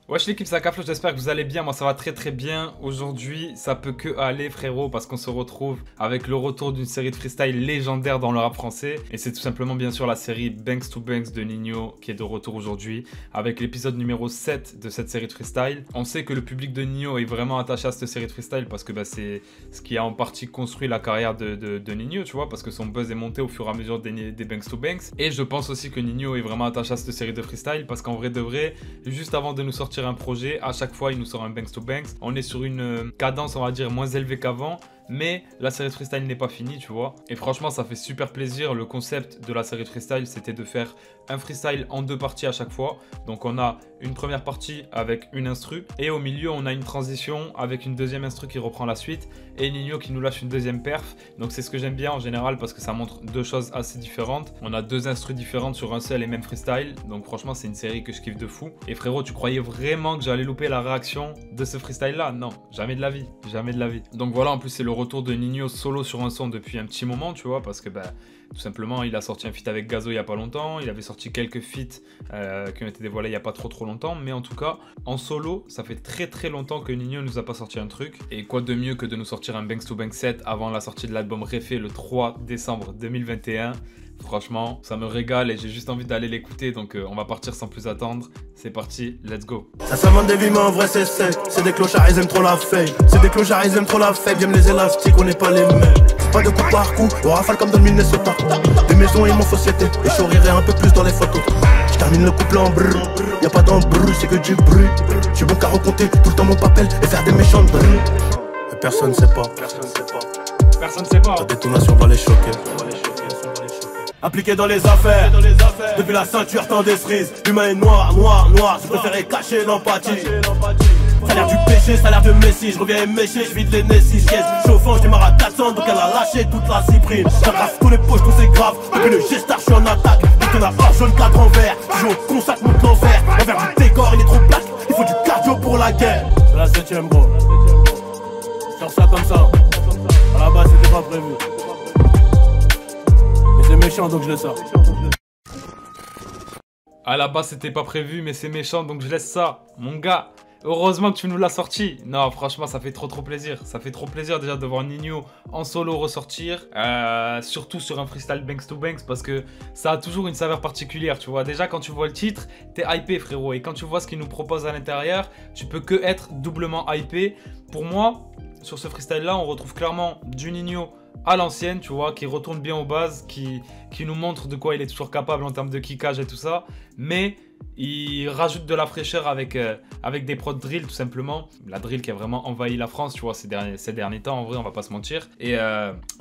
Wesh l'équipe, c'est Akaflo, j'espère que vous allez bien, moi ça va très bien. Aujourd'hui, ça peut que aller frérot, parce qu'on se retrouve avec le retour d'une série de freestyle légendaire dans le rap français. Et c'est tout simplement bien sûr la série Banks to Banks de Ninho qui est de retour aujourd'hui, avec l'épisode numéro 7 de cette série de freestyle. On sait que le public de Ninho est vraiment attaché à cette série de freestyle, parce que c'est ce qui a en partie construit la carrière de Ninho, tu vois, parce que son buzz est monté au fur et à mesure des Banks to Banks. Et je pense aussi que Ninho est vraiment attaché à cette série de freestyle, parce qu'en vrai de vrai, juste avant de nous sortir un projet, à chaque fois il nous sort un Banks to Banks. On est sur une cadence on va dire moins élevée qu'avant, mais la série de freestyle n'est pas finie, tu vois. Et franchement ça fait super plaisir. Le concept de la série de freestyle, c'était de faire un freestyle en deux parties à chaque fois. Donc on a une première partie avec une instru, et au milieu on a une transition avec une deuxième instru qui reprend la suite, et Ninho qui nous lâche une deuxième perf. Donc c'est ce que j'aime bien en général, parce que ça montre deux choses assez différentes. On a deux instrus différentes sur un seul et même freestyle. Donc franchement c'est une série que je kiffe de fou. Et frérot, tu croyais vraiment que j'allais louper la réaction de ce freestyle là? Non, jamais de la vie, jamais de la vie. Donc voilà, en plus c'est le retour de Ninho solo sur un son depuis un petit moment, tu vois, parce que tout simplement il a sorti un feat avec Gazo il y a pas longtemps, il avait sorti quelques feats qui ont été dévoilés il y a pas trop longtemps, mais en tout cas en solo ça fait très longtemps que Ninho nous a pas sorti un truc. Et quoi de mieux que de nous sortir un Banks to Banks 7 avant la sortie de l'album Refait le 3 décembre 2021. Franchement, ça me régale et j'ai juste envie d'aller l'écouter, donc on va partir sans plus attendre. C'est parti, let's go. Ça s'invente des vies mais en vrai c'est sec. C'est des clochards, ils aiment trop la fame. C'est des clochards, ils aiment trop la fame. J'aime les élastiques, on n'est pas les mêmes. C'est pas de coup par coup, on rafale comme dans le Minnesota. Des maisons et mon société, et je rirai un peu plus dans les photos. Je termine le couple en brr, y'a pas d'embrouille, c'est que du bruit. Je suis bon qu'à recompter tout le temps mon papel et faire des méchants de bruit. Et personne sait pas. Personne sait pas. La détonation va les choquer. Appliqué dans les affaires, depuis la ceinture tant des cerises. L'humain est noir, je préférais cacher l'empathie. Ça a l'air du péché, ça a l'air de Messi. Je reviens éméché, je vide les Nessis. Chauffant, je démarre à 400, donc elle a lâché toute la cyprine. J'agraffe tous les poches, tout c'est grave. Depuis le gestar, je suis en attaque. Dès qu'on a hors jaune, cadre en vert. Je joue au consacre, monte l'enfer. L'envers du décor, il est trop plat. Il faut du cardio pour la guerre. C'est la 7ème, gros. Genre ça comme ça. À la base, c'était pas prévu. C'est méchant donc je le sors. À la base c'était pas prévu, mais c'est méchant donc je laisse ça. Mon gars, heureusement que tu nous l'as sorti. Non franchement ça fait trop plaisir. Ça fait trop plaisir déjà de voir Ninho en solo ressortir, surtout sur un freestyle Banks to Banks, parce que ça a toujours une saveur particulière, tu vois. Déjà quand tu vois le titre, t'es hypé frérot, et quand tu vois ce qu'il nous propose à l'intérieur, tu peux que être doublement hypé. Pour moi, sur ce freestyle là, on retrouve clairement du Ninho à l'ancienne, tu vois, qui retourne bien aux bases, qui nous montre de quoi il est toujours capable en termes de kickage et tout ça, mais il rajoute de la fraîcheur avec des prods drill tout simplement. La drill qui a vraiment envahi la France, tu vois, ces derniers temps, en vrai, on va pas se mentir. Et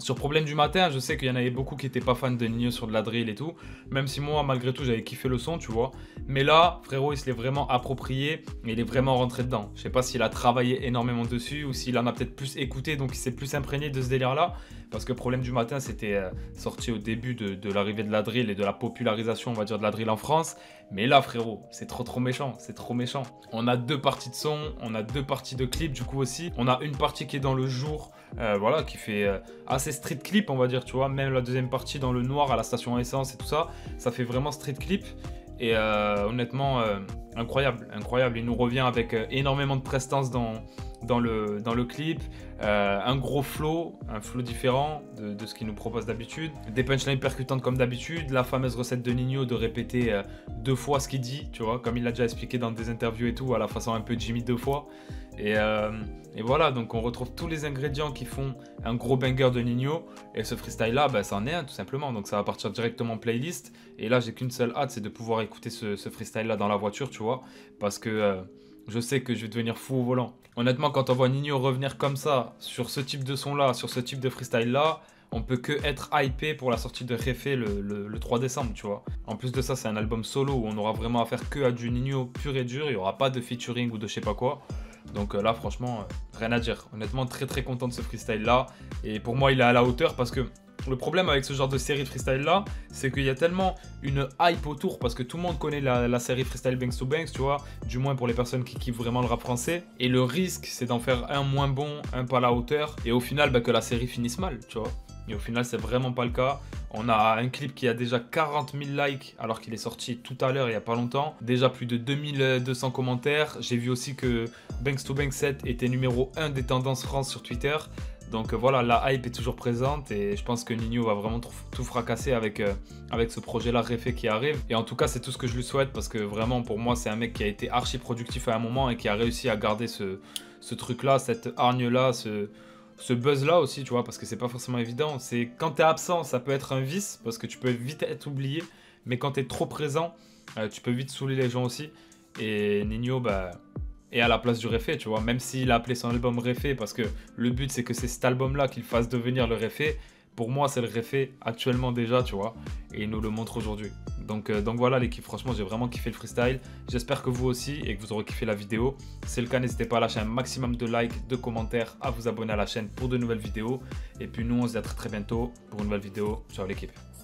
sur Problème du matin, je sais qu'il y en avait beaucoup qui étaient pas fans de Ninho sur de la drill et tout, même si moi, malgré tout, j'avais kiffé le son, tu vois. Mais là, frérot, il se l'est vraiment approprié et il est vraiment rentré dedans. Je sais pas s'il a travaillé énormément dessus ou s'il en a peut-être plus écouté, donc il s'est plus imprégné de ce délire-là. Parce que Problème du matin, c'était sorti au début de l'arrivée de la drill et de la popularisation, on va dire, de la drill en France. Mais là, frérot, c'est trop méchant, c'est trop méchant. On a deux parties de son, on a deux parties de clip du coup aussi. On a une partie qui est dans le jour, voilà, qui fait assez street clip, on va dire, tu vois. Même la deuxième partie dans le noir à la station à essence et tout ça, ça fait vraiment street clip. Et honnêtement, incroyable. Il nous revient avec énormément de prestance dans le clip, un gros flow, un flow différent de ce qu'il nous propose d'habitude, des punchlines percutantes comme d'habitude, la fameuse recette de Ninho de répéter deux fois ce qu'il dit, tu vois, comme il l'a déjà expliqué dans des interviews et tout, à la façon un peu Jimmy deux fois. Et voilà, donc on retrouve tous les ingrédients qui font un gros banger de Ninho. Et ce freestyle là, ça en est un tout simplement. Donc ça va partir directement en playlist. Et là j'ai qu'une seule hâte, c'est de pouvoir écouter ce freestyle là dans la voiture, tu vois. Parce que je sais que je vais devenir fou au volant. Honnêtement, quand on voit Ninho revenir comme ça, sur ce type de son là, sur ce type de freestyle là, on peut que être hypé pour la sortie de Refait le 3 décembre, tu vois. En plus de ça, c'est un album solo où on aura vraiment affaire que à du Ninho pur et dur. Il n'y aura pas de featuring ou de je sais pas quoi. Donc là, franchement, rien à dire. Honnêtement, très content de ce freestyle là. Et pour moi, il est à la hauteur parce que le problème avec ce genre de série de freestyle là, c'est qu'il y a tellement une hype autour, parce que tout le monde connaît la série freestyle Banks to Banks, tu vois, du moins pour les personnes qui kiffent vraiment le rap français. Et le risque, c'est d'en faire un moins bon, un pas à la hauteur, et au final, que la série finisse mal, tu vois. Et au final, c'est vraiment pas le cas. On a un clip qui a déjà 40 000 likes alors qu'il est sorti tout à l'heure, il y a pas longtemps. Déjà plus de 2200 commentaires. J'ai vu aussi que Banks to Banks 7 était numéro 1 des tendances France sur Twitter. Donc voilà, la hype est toujours présente et je pense que Ninho va vraiment tout fracasser avec ce projet-là Réfé qui arrive. Et en tout cas, c'est tout ce que je lui souhaite parce que vraiment, pour moi, c'est un mec qui a été archi productif à un moment et qui a réussi à garder ce truc-là, cette hargne-là, ce buzz-là aussi, tu vois, parce que c'est pas forcément évident. C'est quand t'es absent, ça peut être un vice parce que tu peux vite être oublié, mais quand t'es trop présent, tu peux vite saouler les gens aussi. Et Ninho, bah... et à la place du Réfé, tu vois, même s'il a appelé son album Réfé, parce que le but c'est que c'est cet album-là qu'il fasse devenir le Réfé, pour moi c'est le Réfé actuellement déjà, tu vois, et il nous le montre aujourd'hui. Donc voilà l'équipe, franchement j'ai vraiment kiffé le freestyle, j'espère que vous aussi et que vous aurez kiffé la vidéo. Si c'est le cas, n'hésitez pas à lâcher un maximum de likes, de commentaires, à vous abonner à la chaîne pour de nouvelles vidéos. Et puis nous on se dit à très bientôt pour une nouvelle vidéo. Ciao l'équipe.